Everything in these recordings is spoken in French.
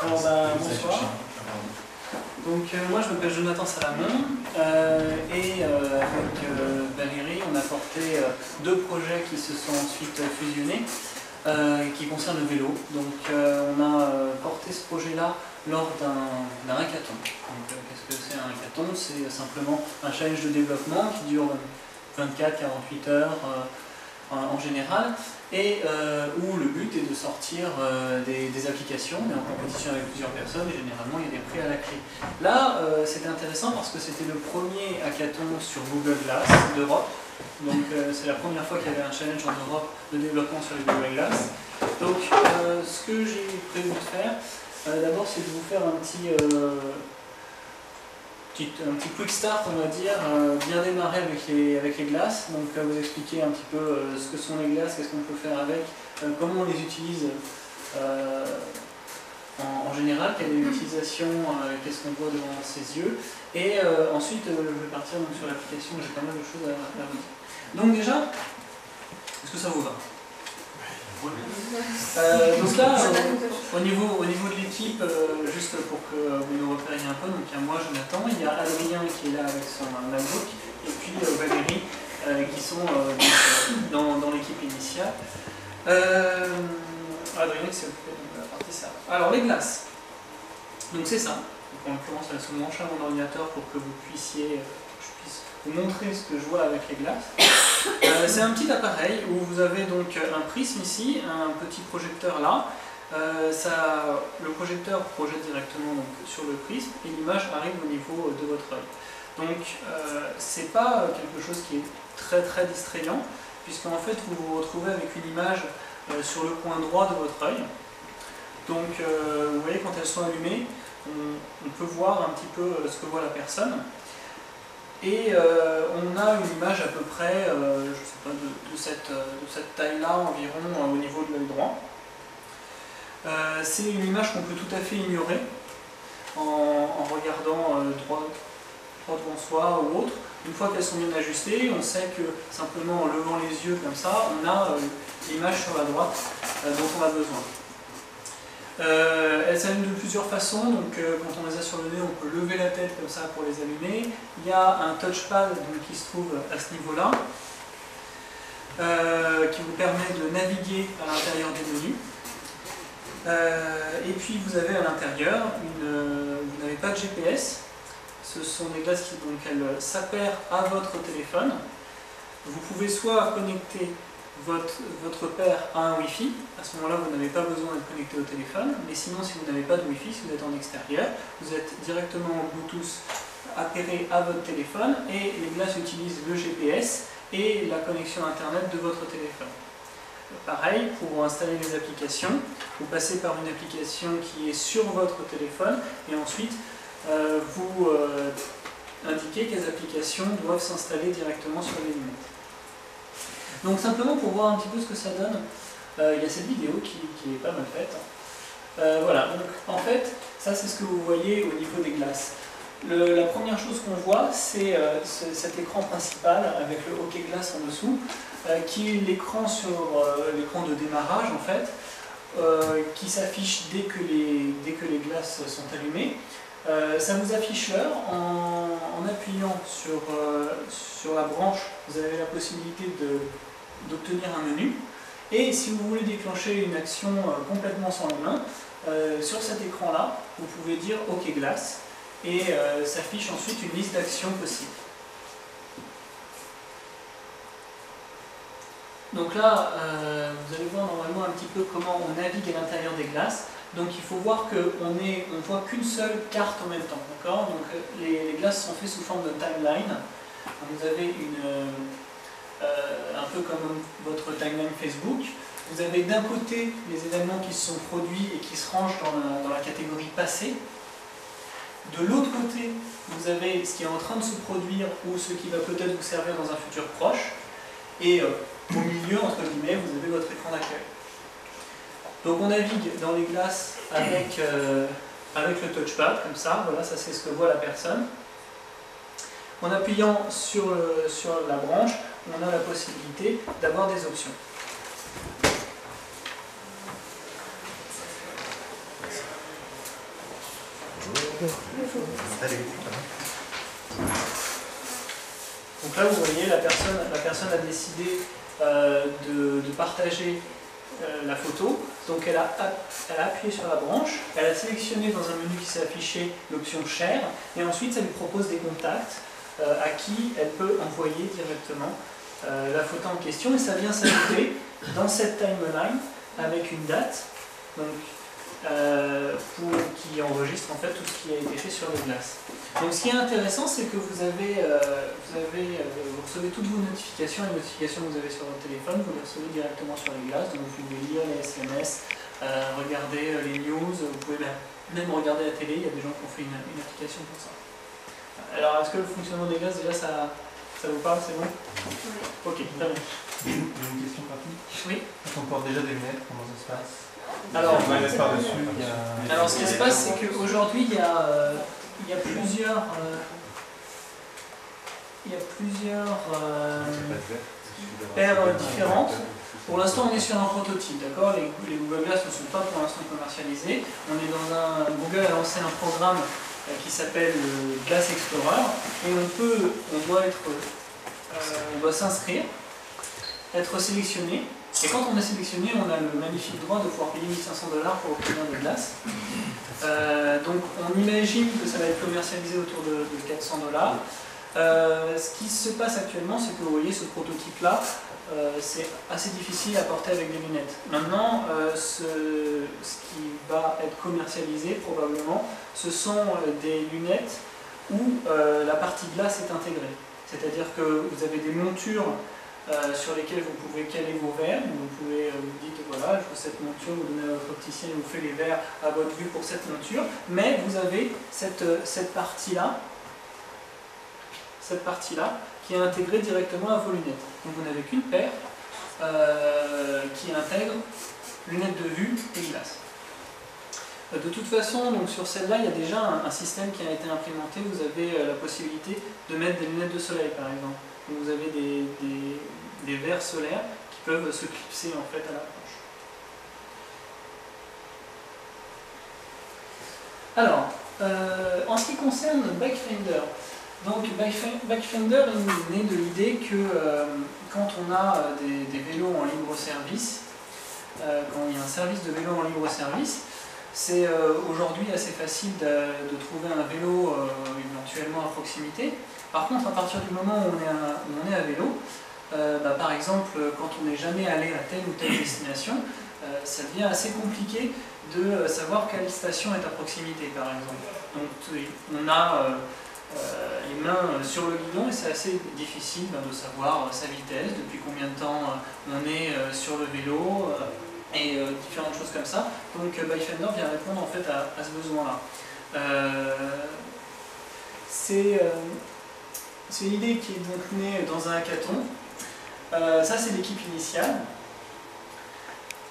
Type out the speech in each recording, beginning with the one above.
Alors, bonsoir. Donc, moi, je m'appelle Jonathan Salamon et avec Valérie, on a porté deux projets qui se sont ensuite fusionnés qui concernent le vélo. Donc, on a porté ce projet-là lors d'un hackathon. Qu'est-ce que c'est un hackathon? C'est simplement un challenge de développement qui dure 24-48 heures en général, et où le but est de sortir des applications, mais en compétition avec plusieurs personnes, et généralement il y a des prix à la clé. Là, c'était intéressant parce que c'était le premier hackathon sur Google Glass d'Europe, donc c'est la première fois qu'il y avait un challenge en Europe de développement sur les Google Glass. Donc ce que j'ai prévu de faire, d'abord c'est de vous faire un petit quick start, on va dire, bien démarrer avec les glaces, donc vous expliquer un petit peu ce que sont les glaces, qu'est-ce qu'on peut faire avec, comment on les utilise en général, quelle est l'utilisation, qu'est-ce qu'on voit devant ses yeux, et ensuite je vais partir donc, sur l'application, j'ai pas mal de choses à vous dire. Donc déjà, est-ce que ça vous va? Donc là, au niveau de l'équipe, juste pour que vous nous repériez un peu, donc il y a moi, Jonathan, il y a Adrien qui est là avec son MacBook, et puis Valérie qui sont dans l'équipe initiale. Adrien qui s'est occupé de la partie ça. Alors les glaces, donc c'est ça. Donc, en l'occurrence, elle se branche à mon ordinateur pour que vous puissiez, je puisse vous montrer ce que je vois avec les glaces. C'est un petit appareil où vous avez donc un prisme ici, un petit projecteur là. Le projecteur projette directement donc, sur le prisme et l'image arrive au niveau de votre œil. Donc c'est pas quelque chose qui est très très distrayant, puisqu'en fait vous vous retrouvez avec une image sur le coin droit de votre œil. Donc vous voyez, quand elles sont allumées, on peut voir un petit peu ce que voit la personne. Et on a une image à peu près, je sais pas, de cette taille-là environ au niveau de l'œil droit. C'est une image qu'on peut tout à fait ignorer en regardant droit devant soi ou autre. Une fois qu'elles sont bien ajustées, on sait que simplement en levant les yeux comme ça, on a l'image sur la droite dont on a besoin. Elles s'allument de plusieurs façons, donc quand on les a sur le nez, on peut lever la tête comme ça pour les allumer. Il y a un touchpad donc, qui se trouve à ce niveau-là, qui vous permet de naviguer à l'intérieur des menus. Et puis vous avez à l'intérieur, vous n'avez pas de GPS, ce sont des glaces qui donc, elles s'appairent à votre téléphone. Vous pouvez soit connecter votre paire à un Wi-Fi, à ce moment-là vous n'avez pas besoin d'être connecté au téléphone, mais sinon si vous n'avez pas de Wi-Fi, si vous êtes en extérieur, vous êtes directement en Bluetooth appairé à votre téléphone et les glaces utilisent le GPS et la connexion Internet de votre téléphone. Pareil, pour installer les applications, vous passez par une application qui est sur votre téléphone et ensuite vous indiquez quelles applications doivent s'installer directement sur les lunettes. Donc simplement pour voir un petit peu ce que ça donne, il y a cette vidéo qui est pas mal faite. Voilà, donc en fait, ça c'est ce que vous voyez au niveau des glaces. La première chose qu'on voit, c'est cet écran principal avec le hockey glace en dessous, qui est l'écran l'écran de démarrage en fait, qui s'affiche dès que les glaces sont allumées. Ça vous affiche l'heure en appuyant sur la branche, vous avez la possibilité d'obtenir un menu. Et si vous voulez déclencher une action complètement sans les mains, sur cet écran-là, vous pouvez dire OK glace et s'affiche ensuite une liste d'actions possibles. Donc là, vous allez voir normalement un petit peu comment on navigue à l'intérieur des glaces. Donc il faut voir qu'on ne voit qu'une seule carte en même temps. Donc les glaces sont faites sous forme de timeline. Vous avez un peu comme votre timeline Facebook. Vous avez d'un côté les événements qui se sont produits et qui se rangent dans la catégorie passé. De l'autre côté, vous avez ce qui est en train de se produire ou ce qui va peut-être vous servir dans un futur proche. Et au milieu, entre guillemets, vous avez votre écran d'accueil. Donc on navigue dans les glaces avec le touchpad, comme ça, voilà, ça c'est ce que voit la personne. En appuyant sur la branche, on a la possibilité d'avoir des options. Donc là, vous voyez, la personne a décidé de partager la photo. Donc elle a appuyé sur la branche, elle a sélectionné dans un menu qui s'est affiché l'option Share, et ensuite ça lui propose des contacts à qui elle peut envoyer directement la photo en question, et ça vient s'ajouter dans cette timeline avec une date, donc, qui enregistre en fait tout ce qui a été fait sur les glaces. Donc ce qui est intéressant, c'est que vous recevez toutes vos notifications, les notifications que vous avez sur votre téléphone, vous les recevez directement sur les glaces, donc vous pouvez lire les SMS, regarder les news, vous pouvez même regarder la télé, il y a des gens qui ont fait une application pour ça. Alors est-ce que le fonctionnement des glaces, déjà ça vous parle, c'est bon? Oui. Ok, très bien. Une question rapide. Oui. Quand on porte déjà des lunettes, comment ça se passe? Alors, alors ce qui se passe, c'est qu'aujourd'hui, il y a plusieurs paires différentes. Pour l'instant, on est sur un prototype, d'accord? Les Google Glass ne sont pas pour l'instant commercialisés. Google a lancé un programme qui s'appelle le Glass Explorer, et on doit s'inscrire, être sélectionné. Et quand on est sélectionné, on a le magnifique droit de pouvoir payer 1 500 $ pour obtenir des glaces. Donc on imagine que ça va être commercialisé autour de 400 $. Ce qui se passe actuellement, c'est que vous voyez ce prototype-là, c'est assez difficile à porter avec des lunettes. Maintenant, ce qui va être commercialisé probablement, ce sont des lunettes où la partie glace est intégrée. C'est-à-dire que vous avez des montures sur lesquels vous pouvez caler vos verres. Vous pouvez vous dites voilà, je veux cette monture, vous donnez à votre opticien, il vous fait les verres à votre vue pour cette monture, mais vous avez cette partie-là qui est intégrée directement à vos lunettes. Donc vous n'avez qu'une paire qui intègre lunettes de vue et glace. De toute façon, donc sur celle-là, il y a déjà un système qui a été implémenté. Vous avez la possibilité de mettre des lunettes de soleil, par exemple. Donc vous avez des verres solaires qui peuvent se clipser en fait à la branche. Alors, en ce qui concerne Bikefinder, donc Bikefinder est né de l'idée que quand on a des vélos en libre service, quand il y a un service de vélo en libre service, c'est aujourd'hui assez facile de trouver un vélo éventuellement à proximité. Par contre, à partir du moment où on est à vélo, par exemple, quand on n'est jamais allé à telle ou telle destination, ça devient assez compliqué de savoir quelle station est à proximité, par exemple. Donc on a les mains sur le guidon et c'est assez difficile de savoir sa vitesse, depuis combien de temps on est sur le vélo, et différentes choses comme ça. Donc Bikefinder vient répondre en fait à ce besoin-là. C'est une idée qui est donc née dans un hackathon. Ça c'est l'équipe initiale.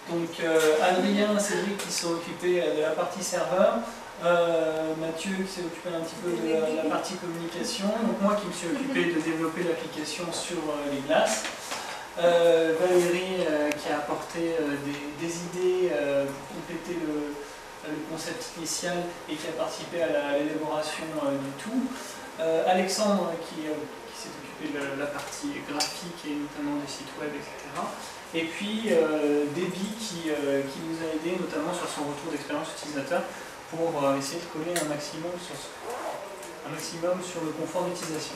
Donc Adrien, Cédric qui sont occupés de la partie serveur, Mathieu qui s'est occupé un petit peu de la partie communication, donc moi qui me suis occupé de développer l'application sur les glaces. Valérie qui a apporté des idées pour compléter le concept initial et qui a participé à l'élaboration du tout. Alexandre qui s'est occupé de la partie graphique et notamment des sites web, etc. Et puis Debbie qui nous a aidé notamment sur son retour d'expérience utilisateur pour essayer de coller un maximum sur le confort d'utilisation.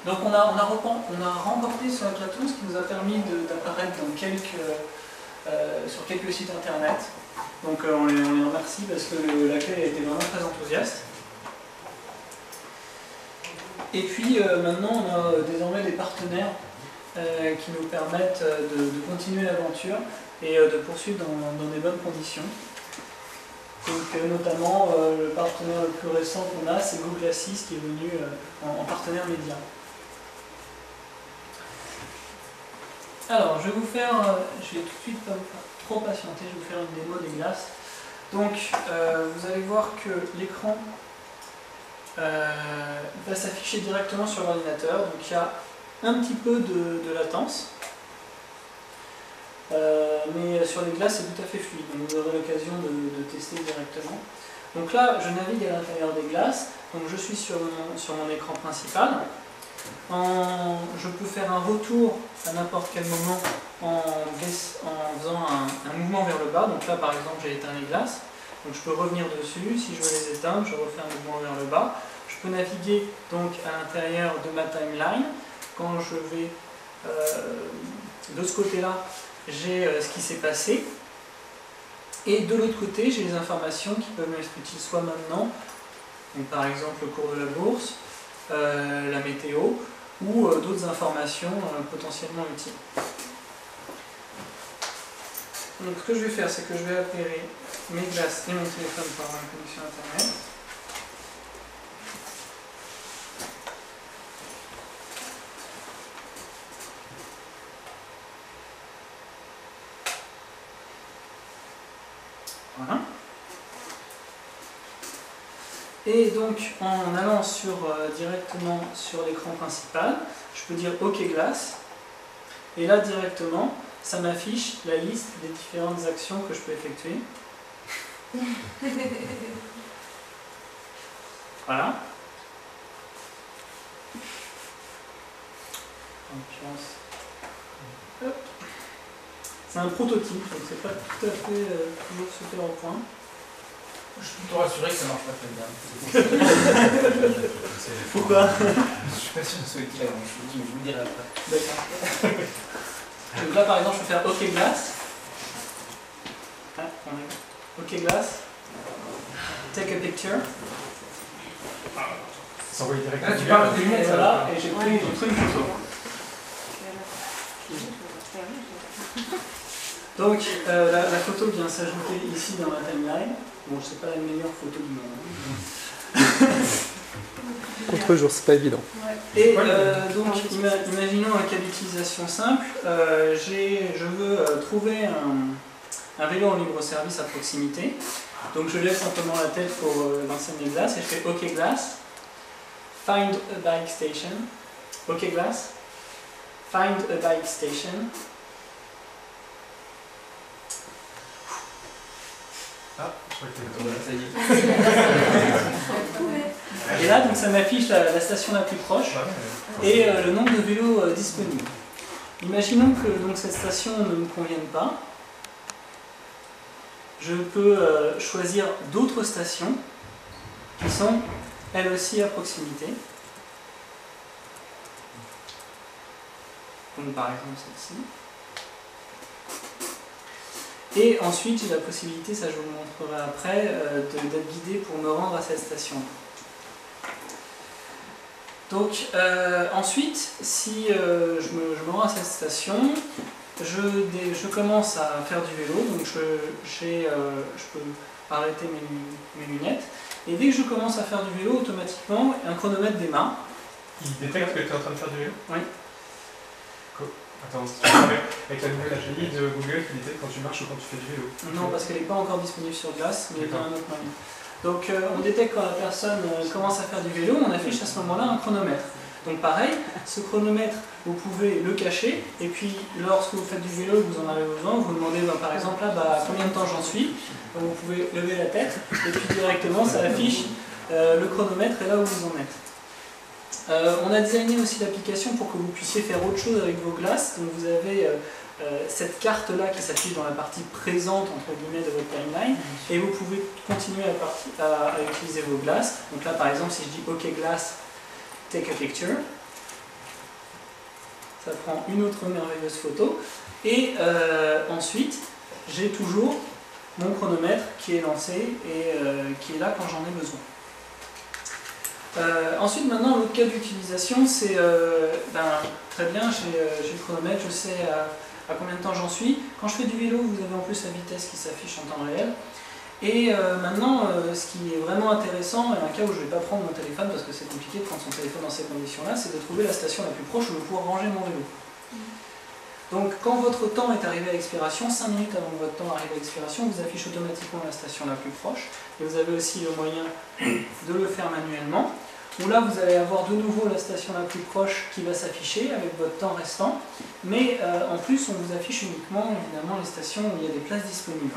Donc on a remporté sur hackathon, ce qui nous a permis d'apparaître sur quelques sites internet. Donc on les remercie parce que l'accueil a été vraiment très enthousiaste. Et puis maintenant on a désormais des partenaires qui nous permettent de continuer l'aventure et de poursuivre dans des bonnes conditions. Donc notamment le partenaire le plus récent qu'on a, c'est Google Assist qui est venu en partenaire média. Alors, je vais tout de suite pas vous faire trop patienter, je vais vous faire une démo des glaces. Donc, vous allez voir que l'écran va s'afficher directement sur l'ordinateur, donc il y a un petit peu de latence. mais sur les glaces c'est tout à fait fluide, donc vous aurez l'occasion de tester directement. Donc là je navigue à l'intérieur des glaces, donc je suis sur mon écran principal. Je peux faire un retour à n'importe quel moment en faisant un mouvement vers le bas. Donc là par exemple j'ai éteint les glaces, donc je peux revenir dessus, si je veux les éteindre je refais un mouvement vers le bas. Je peux naviguer donc à l'intérieur de ma timeline. Quand je vais de ce côté là j'ai ce qui s'est passé, et de l'autre côté j'ai les informations qui peuvent être utiles soit maintenant, donc par exemple le cours de la bourse, la météo, ou d'autres informations potentiellement utiles. Donc ce que je vais faire, c'est que je vais appeler mes glaces et mon téléphone par une connexion internet. Voilà. Et donc en allant directement sur l'écran principal, je peux dire OK glace, et là directement ça m'affiche la liste des différentes actions que je peux effectuer. Voilà. C'est un prototype, donc c'est pas tout à fait toujours super au point. Je peux te rassurer que ça marche pas très bien. Pourquoi? Je suis pas sûr de ce qu'il a, je vous le dirai après. D'accord. Donc là par exemple je peux faire OK glace. Ah, OK glace. Take a picture. Ça envoie direct. Ah, tu parles des lunettes, Et voilà, et j'ai pris une photo. Donc la photo vient s'ajouter ici dans ma timeline. Bon, c'est pas la meilleure photo du monde. Contre jour, c'est pas évident. Et donc, imaginons un cas d'utilisation simple. Je veux trouver un vélo en libre service à proximité. Donc je lève simplement la tête pour lancer mes glaces et je fais OK glace. Find a bike station. OK glace. Find a bike station. Ah, je crois que ça y est. Et là, donc, ça m'affiche la station la plus proche et le nombre de vélos disponibles. Imaginons que donc, cette station ne me convienne pas. Je peux choisir d'autres stations qui sont elles aussi à proximité. Donc par exemple celle-ci. Et ensuite j'ai la possibilité, ça je vous le montrerai après, d'être guidé pour me rendre à cette station. Donc ensuite, si je me rends à cette station, je commence à faire du vélo, donc je peux arrêter mes lunettes, et dès que je commence à faire du vélo, automatiquement un chronomètre démarre. Il détecte que tu es en train de faire du vélo? Oui. Attends, avec la nouvelle API de Google qui détecte quand tu marches ou quand tu fais du vélo? Non, parce qu'elle n'est pas encore disponible sur glace, mais il y a un autre moyen. Donc on détecte quand la personne commence à faire du vélo, on affiche à ce moment-là un chronomètre. Donc pareil, ce chronomètre, vous pouvez le cacher, et puis lorsque vous faites du vélo et que vous en avez besoin, vous demandez par exemple là, combien de temps j'en suis. Donc vous pouvez lever la tête, et puis directement ça affiche le chronomètre et là où vous en êtes. On a designé aussi l'application pour que vous puissiez faire autre chose avec vos glaces. Donc vous avez cette carte-là qui s'affiche dans la partie présente entre guillemets de votre timeline, et vous pouvez continuer à utiliser vos glaces. Donc là par exemple si je dis OK glace, take a picture, ça prend une autre merveilleuse photo, et ensuite j'ai toujours mon chronomètre qui est lancé et qui est là quand j'en ai besoin. Ensuite, maintenant, l'autre cas d'utilisation, c'est très bien, j'ai le chronomètre, je sais à combien de temps j'en suis. Quand je fais du vélo, vous avez en plus la vitesse qui s'affiche en temps réel. Et maintenant, ce qui est vraiment intéressant, et un cas où je ne vais pas prendre mon téléphone parce que c'est compliqué de prendre son téléphone dans ces conditions-là, c'est de trouver la station la plus proche où je vais pouvoir ranger mon vélo. Donc quand votre temps est arrivé à expiration, 5 minutes avant que votre temps arrive à expiration, vous affiche automatiquement la station la plus proche. Et vous avez aussi le moyen de le faire manuellement. où là vous allez avoir de nouveau la station la plus proche qui va s'afficher avec votre temps restant, mais en plus on vous affiche uniquement évidemment les stations où il y a des places disponibles.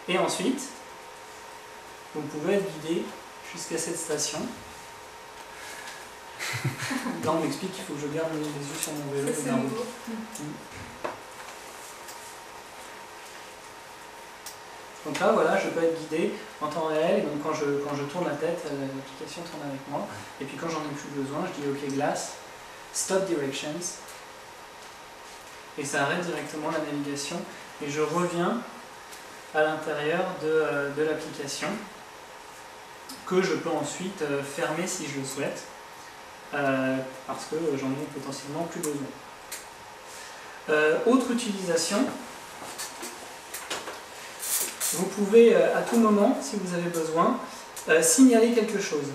Et ensuite, vous pouvez être guidé jusqu'à cette station. Là on m'explique qu'il faut que je garde les yeux sur mon vélo. C'est nouveau. Donc là, voilà, je peux être guidé en temps réel, et donc quand je tourne la tête, l'application tourne avec moi. Et puis quand j'en ai plus besoin, je dis OK glass, stop directions, et ça arrête directement la navigation, et je reviens à l'intérieur de l'application, que je peux ensuite fermer si je le souhaite, parce que j'en ai potentiellement plus besoin. Autre utilisation, vous pouvez à tout moment, si vous avez besoin, signaler quelque chose.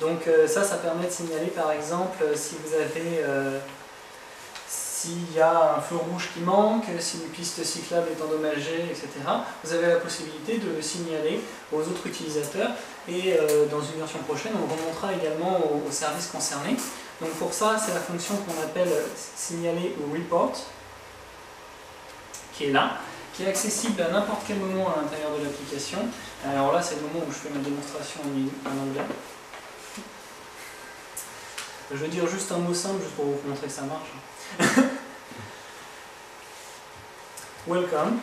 Donc ça permet de signaler par exemple si vous avez s'il y a un feu rouge qui manque, si une piste cyclable est endommagée, etc. Vous avez la possibilité de le signaler aux autres utilisateurs, et dans une version prochaine on remontera également aux services concernés. Donc pour ça c'est la fonction qu'on appelle signaler ou report, qui est là, qui est accessible à n'importe quel moment à l'intérieur de l'application. Alors là, c'est le moment où je fais ma démonstration en anglais. Je vais dire juste un mot simple, juste pour vous montrer que ça marche. Welcome.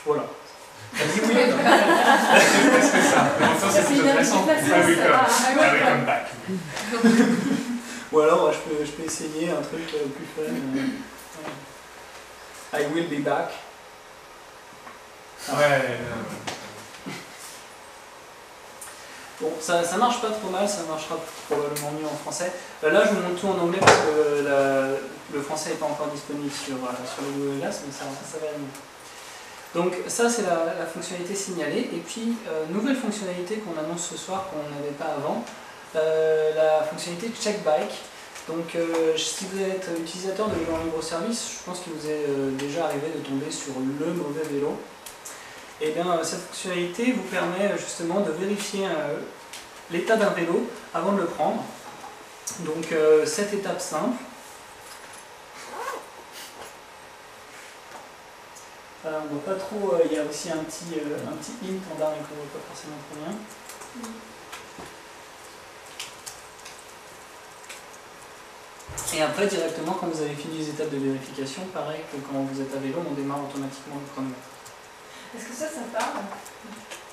Voilà. Vas-y, oui. C'est ça. En même temps, c'est plutôt intéressant. Welcome back. Ou alors, je peux essayer un truc plus fun. I will be back. Ouais. Bon, ça marche pas trop mal, ça marchera probablement mieux en français. Là, je vous montre tout en anglais parce que le français n'est pas encore disponible sur le Google Glass, mais ça va aller mieux. Donc ça, c'est la fonctionnalité signalée. Et puis, nouvelle fonctionnalité qu'on annonce ce soir, qu'on n'avait pas avant, la fonctionnalité Check Bike. Donc si vous êtes utilisateur de vélo en libre service, je pense qu'il vous est déjà arrivé de tomber sur le mauvais vélo. Et bien cette fonctionnalité vous permet justement de vérifier l'état d'un vélo avant de le prendre. Donc cette étape simple. On ne voit pas trop, il y a aussi un petit hint en bas mais qu'on ne voit pas forcément trop bien. Et après, directement, quand vous avez fini les étapes de vérification, pareil que quand vous êtes à vélo, on démarre automatiquement le chronomètre. Est-ce que ça parle?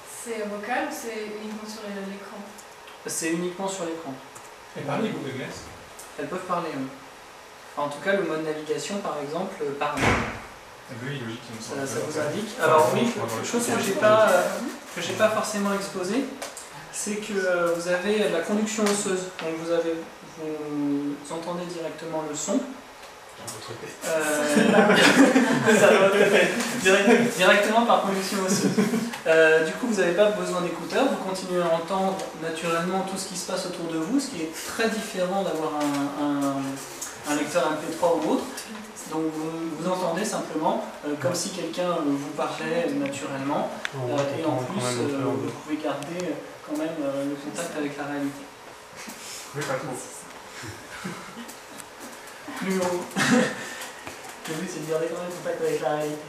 C'est vocal ou c'est uniquement sur l'écran? C'est uniquement sur l'écran. Et parlent les Google Glass? Elles peuvent parler, oui. Enfin, en tout cas, le mode navigation, par exemple, parle. Oui, logique. Ça vous indique. Alors oui, chose que j'ai pas forcément exposée, c'est que vous avez la conduction osseuse. Donc vous entendez directement le son. Directement par conduction osseuse. Du coup, vous n'avez pas besoin d'écouteurs, vous continuez à entendre naturellement tout ce qui se passe autour de vous, ce qui est très différent d'avoir un lecteur MP3 ou autre. Donc vous entendez simplement comme si quelqu'un vous parlait naturellement, et en plus vous pouvez garder quand même le contact avec la réalité. Oui, pas trop. Plus haut. Le but c'est de garder quand même le contact avec la réalité.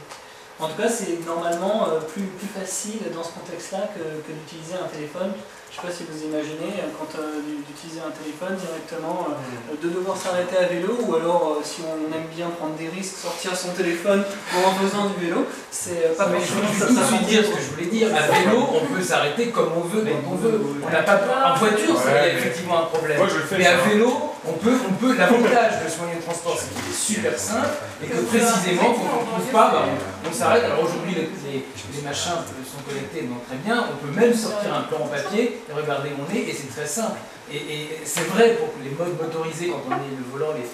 En tout cas, c'est normalement plus facile dans ce contexte-là que d'utiliser un téléphone. Je ne sais pas si vous imaginez, quand d'utiliser un téléphone directement, de devoir s'arrêter à vélo, ou alors si on aime bien prendre des risques, sortir son téléphone en faisant du vélo, c'est pas forcément ça. Je vais dire ce que je voulais dire. À vélo, on peut s'arrêter comme on veut, quand on veut. On n'a pas peur. En voiture, il y a effectivement un problème. Moi, je le fais, mais à vélo, on peut. L'avantage de ce moyen de transport, c'est qu'il est super simple et que précisément, quand on ne trouve pas, on s'arrête. Alors aujourd'hui, les machins sont connectés, donc très bien. On peut même sortir un plan en papier et regarder où on est, et c'est très simple. Et c'est vrai pour les modes motorisés, quand on est le volant, les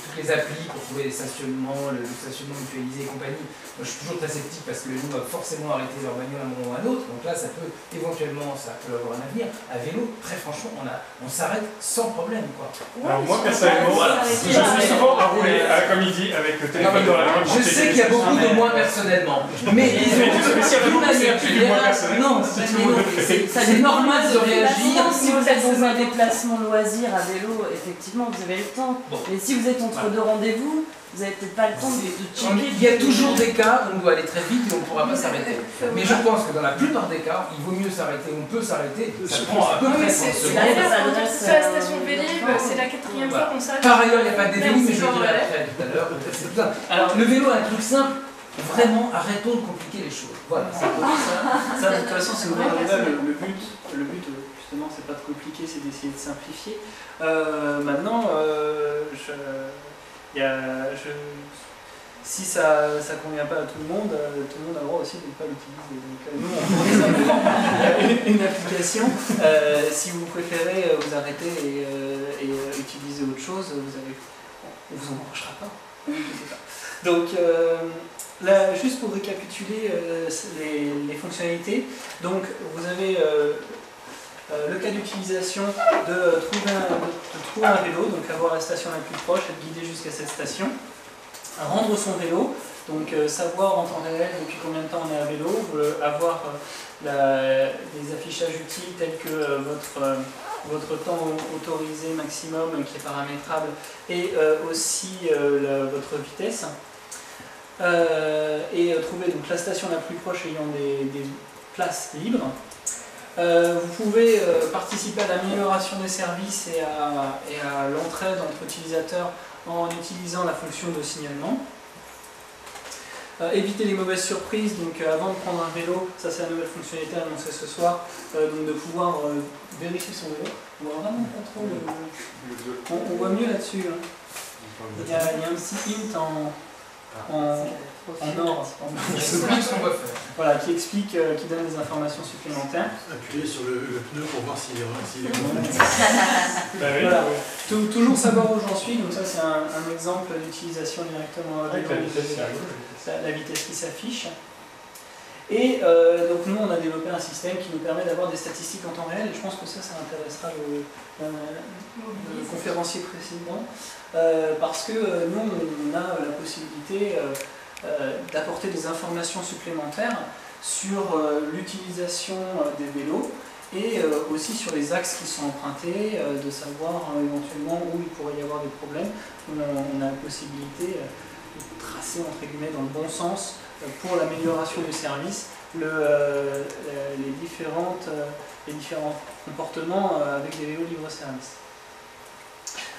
toutes les applis pour trouver les stationnements, le stationnement mutualisé et compagnie. Moi, je suis toujours très sceptique parce que les gens doivent forcément arrêter leur bagnole à un moment ou à un autre. Donc là, ça peut éventuellement, ça peut avoir un avenir. À vélo, très franchement, on s'arrête sans problème, quoi. Alors moi, personnellement, je suis souvent à rouler, comme il dit, avec le téléphone dans la main. Je sais qu'il y a beaucoup de moi personnellement, mais d'une manière générale, non, c'est normal de réagir. Si vous êtes dans un déplacement loisir à vélo, effectivement, vous avez le temps. Mais si vous êtes entre deux rendez-vous, vous n'avez peut-être pas le temps de checker. Il y a toujours des cas où on doit aller très vite et on ne pourra pas s'arrêter. Mais je pense que dans la plupart des cas, il vaut mieux s'arrêter, on peut s'arrêter. Ça prend à peu près 30 secondes. C'est à la station Vélib, c'est la 4e fois qu'on s'arrête. Par ailleurs, il n'y a pas de Vélib, mais je le dirai après tout à l'heure. Alors, le vélo a un truc simple. Vraiment, arrêtons de compliquer les choses. Voilà. Ça, de toute façon, c'est le but, justement, c'est pas de compliquer, c'est d'essayer de simplifier. Maintenant, si ça ne convient pas à tout le monde a le droit aussi de ne pas l'utiliser. Donc, nous, on propose une application. Si vous préférez vous arrêter et utiliser autre chose, on vous en empêchera pas. Donc, là, juste pour récapituler les fonctionnalités, donc vous avez le cas d'utilisation de trouver un vélo, donc avoir la station la plus proche, être guidé jusqu'à cette station, rendre son vélo, donc savoir en temps réel depuis combien de temps on est à vélo, avoir des affichages utiles tels que votre temps autorisé maximum qui est paramétrable et aussi votre vitesse. Et trouver donc la station la plus proche ayant des places libres. Vous pouvez participer à l'amélioration des services et à l'entraide entre utilisateurs en utilisant la fonction de signalement. Éviter les mauvaises surprises, donc avant de prendre un vélo, ça c'est la nouvelle fonctionnalité annoncée ce soir, donc de pouvoir vérifier son vélo. On voit vraiment pas trop on voit mieux là-dessus. Hein. Il y a un petit hint en or, voilà, qui explique, qui donne des informations supplémentaires. Appuyez sur le pneu pour voir s'il est bon. Voilà. Toujours savoir où j'en suis, donc ça c'est un exemple d'utilisation directement avec la vitesse qui s'affiche. Et donc nous on a développé un système qui nous permet d'avoir des statistiques en temps réel, et je pense que ça intéressera le conférencier précédent, parce que nous on a la possibilité d'apporter des informations supplémentaires sur l'utilisation des vélos et aussi sur les axes qui sont empruntés, de savoir éventuellement où il pourrait y avoir des problèmes. On a la possibilité de tracer entre guillemets dans le bon sens pour l'amélioration du service les différents comportements avec des vélos libre-service.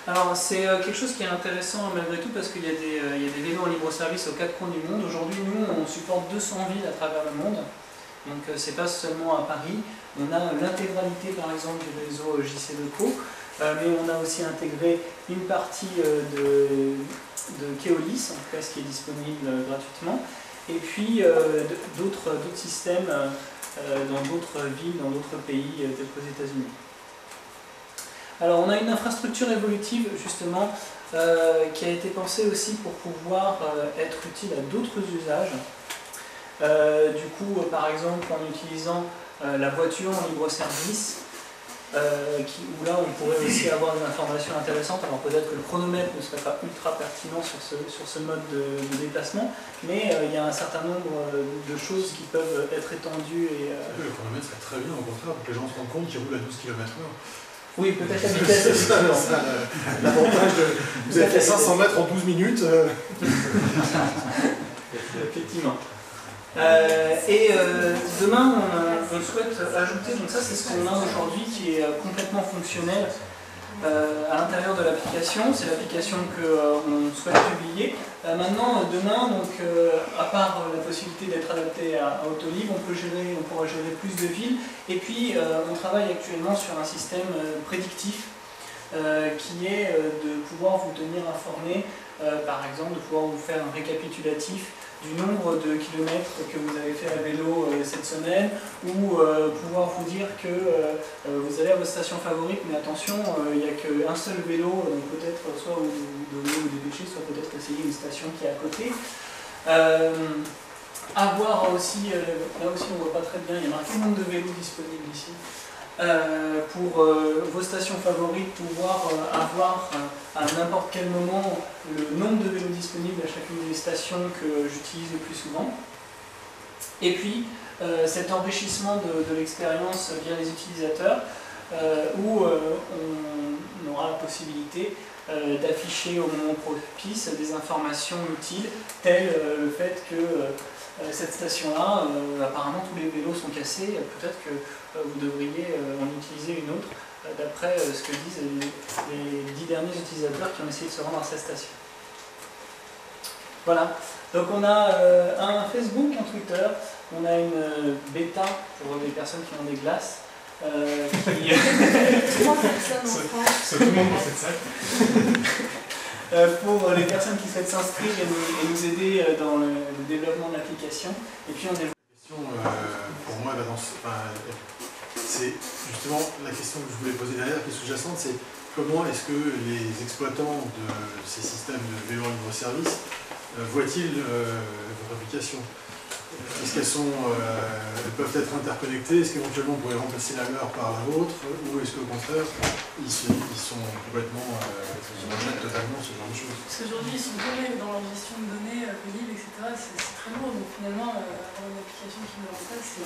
Alors c'est quelque chose qui est intéressant malgré tout parce qu'il y a des vélos en libre-service aux quatre coins du monde. Aujourd'hui, nous, on supporte 200 villes à travers le monde. Donc c'est pas seulement à Paris. On a l'intégralité par exemple du réseau JCDecaux, mais on a aussi intégré une partie de Keolis, en tout cas ce qui est disponible gratuitement, et puis d'autres systèmes dans d'autres villes, dans d'autres pays tels qu'aux États-Unis. Alors on a une infrastructure évolutive justement qui a été pensée aussi pour pouvoir être utile à d'autres usages. Du coup, par exemple, en utilisant la voiture en libre-service, où là on pourrait aussi avoir des informations intéressantes. Alors peut-être que le chronomètre ne serait pas ultra pertinent sur ce mode de déplacement, mais il y a un certain nombre de choses qui peuvent être étendues. Le chronomètre serait très bien, au contraire, pour que les gens se rendent compte qu'ils roulent à 12 km/h. Oui, peut-être la vitesse aussi. L'avantage vous avez fait 500 mètres en 12 minutes. Effectivement. Et demain, on souhaite ajouter, donc ça c'est ce qu'on a aujourd'hui qui est complètement fonctionnel à l'intérieur de l'application. C'est l'application qu'on souhaite publier. Maintenant, demain, donc, à part la possibilité d'être adapté à Autolib, on pourra gérer plus de villes. Et puis, on travaille actuellement sur un système prédictif qui est de pouvoir vous tenir informé, par exemple, de pouvoir vous faire un récapitulatif du nombre de kilomètres que vous avez fait à vélo cette semaine, ou pouvoir vous dire que vous allez à votre station favorite, mais attention, il n'y a qu'un seul vélo, donc peut-être soit vous devez vous dépêcher, soit peut-être essayer une station qui est à côté. Avoir aussi, là aussi on ne voit pas très bien, il y a marqué le nombre de vélos disponibles ici. Pour vos stations favorites, pouvoir avoir à n'importe quel moment le nombre de vélos disponibles à chacune des stations que j'utilise le plus souvent. Et puis cet enrichissement de l'expérience via les utilisateurs, où on aura la possibilité d'afficher au moment propice des informations utiles, telles le fait que cette station-là, apparemment tous les vélos sont cassés, peut-être que vous devriez en utiliser une autre, d'après ce que disent les 10 derniers utilisateurs qui ont essayé de se rendre à cette station. Voilà, donc on a un Facebook, un Twitter, on a une bêta pour les personnes qui ont des glaces. 3 personnes en France. C'est tout le monde dans cette salle. Pour les personnes qui souhaitent s'inscrire et nous aider dans le développement de l'application. Et puis on développe. La question, pour moi, c'est justement la question que je voulais poser derrière, qui est sous-jacente, c'est comment est-ce que les exploitants de ces systèmes de vélo libre service voient-ils votre application? Est-ce qu'elles peuvent être interconnectées? Est-ce qu'éventuellement on pourrait remplacer la leur par la vôtre? Ou est-ce qu'au contraire, ils sont complètement, ils rejettent totalement ce genre de choses? Parce qu'aujourd'hui, ils sont donnés dans leur gestion de données, libre, etc. C'est très lourd. Donc finalement, avoir une application qui me remplace,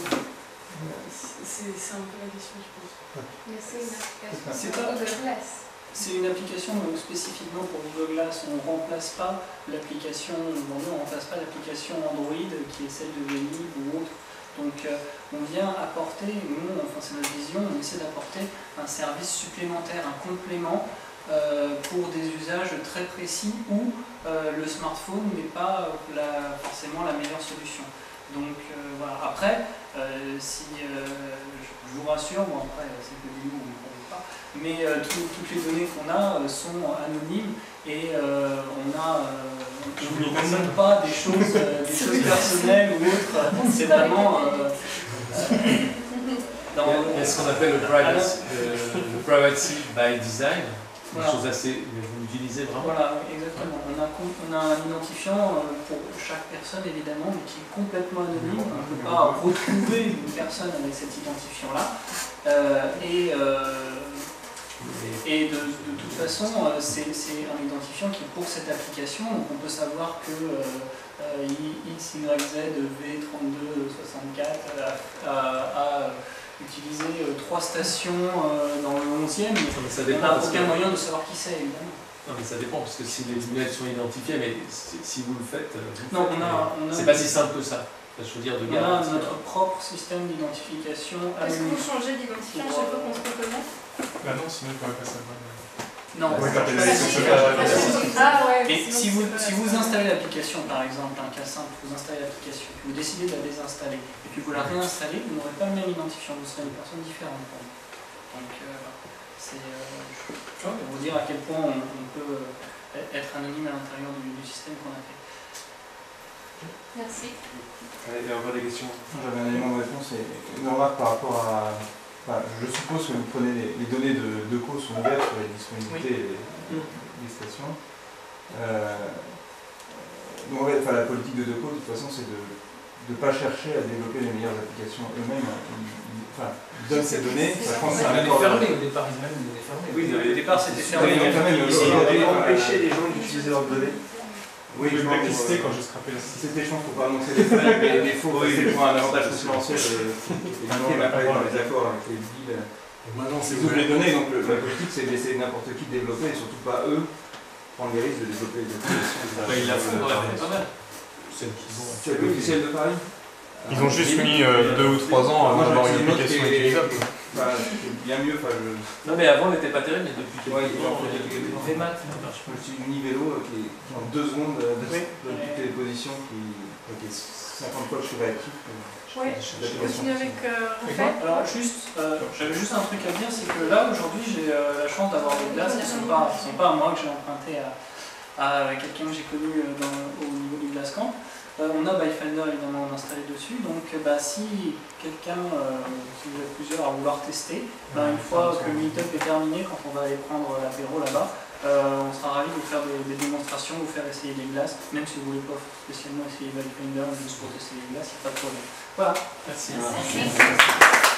c'est un peu la question, je pense. Mais c'est une application C'est pour Google Glass. C'est une application spécifiquement pour Google Glass. On ne remplace pas l'application, on remplace pas l'application Android qui est celle de Vélib ou autre. Donc on vient apporter, nous, enfin c'est notre vision, on essaie d'apporter un service supplémentaire, un complément pour des usages très précis où le smartphone n'est pas forcément la meilleure solution. Donc voilà. Après, si je vous rassure, bon après c'est que du nous, on ne connaît pas, mais toutes les données qu'on a sont anonymes et on ne présente pas des choses personnelles ou autres. C'est vraiment il y a ce qu'on appelle le privacy by design. Une chose assez, vous l'utilisez vraiment. Voilà, exactement. On a un identifiant pour chaque personne évidemment, mais qui est complètement anonyme. On ne peut pas retrouver une personne avec cet identifiant-là. Et de toute façon, c'est un identifiant qui est pour cette application. Donc on peut savoir que X, Y, Z, V3264 a utilisé 3 stations dans le 11e, mais on n'a aucun moyen de savoir qui c'est, évidemment. Non, mais ça dépend, parce que si les emails sont identifiés, mais si vous le faites, c'est pas si simple que ça. Je veux dire, on a notre propre système d'identification. Est-ce que vous changez d'identifiant à chaque fois qu'on se reconnaît? Bah non, sinon il ne pourrait pas savoir. Non, et si vous installez l'application, par exemple, un cas simple, vous installez l'application, vous décidez de la désinstaller, et puis vous la réinstallez, vous n'aurez pas le même identifiant, vous serez une personne différente. Donc, c'est pour vous dire à quel point on peut être anonyme à l'intérieur du système qu'on a fait. Merci. Il y a encore des questions. J'avais un élément de réponse et une remarque par rapport à... Enfin, je suppose que vous prenez les données de cause sont ouvertes sur les disponibilités et les stations. Donc la politique de Deco, de toute façon, c'est de ne pas chercher à développer les meilleures applications eux-mêmes. Ils donnent ces données. Je pense que c'est un accord. Fermé au départ, ils les fermé. Oui, au départ c'était fermé. Ils ont empêché les gens d'utiliser leurs données. Oui, je vais blacklister quand je scrapais la Si c'était chiant, il ne faut pas annoncer les frais, mais il faut rester pour un avantage concurrentiel et après dans les accords avec les deals. Ils ouvrent les données, donc la politique c'est de laisser n'importe qui développer et surtout pas eux prendre les risques de développer des applications. Ils la font pas mal. C'est le logiciel de Paris. Ils ont juste mis 2 ou 3 ans à avoir une application utilisable. C'est bien mieux. Non mais avant elle n'était pas terrible, mais depuis quelques temps. Vmat, c'est une Univélo qui en 2 secondes donne toutes les positions qui 50 fois je suis réactif. Oui, je continue avec Raphaël. Alors j'avais juste un truc à dire, c'est que là aujourd'hui j'ai la chance d'avoir des glaces qui ne sont pas à moi, que j'ai emprunté à quelqu'un que j'ai connu au niveau du Glasscamp. On a Byfinder évidemment installé dessus, donc si quelqu'un, si vous êtes plusieurs à vouloir tester, une fois que le meetup est terminé, quand on va aller prendre l'apéro là-bas, on sera ravis de vous faire des démonstrations, vous faire essayer des glaces, même si vous ne voulez pas spécialement essayer Byfinder, juste pour tester les glaces, il n'y a pas de problème. Voilà. Merci. Merci.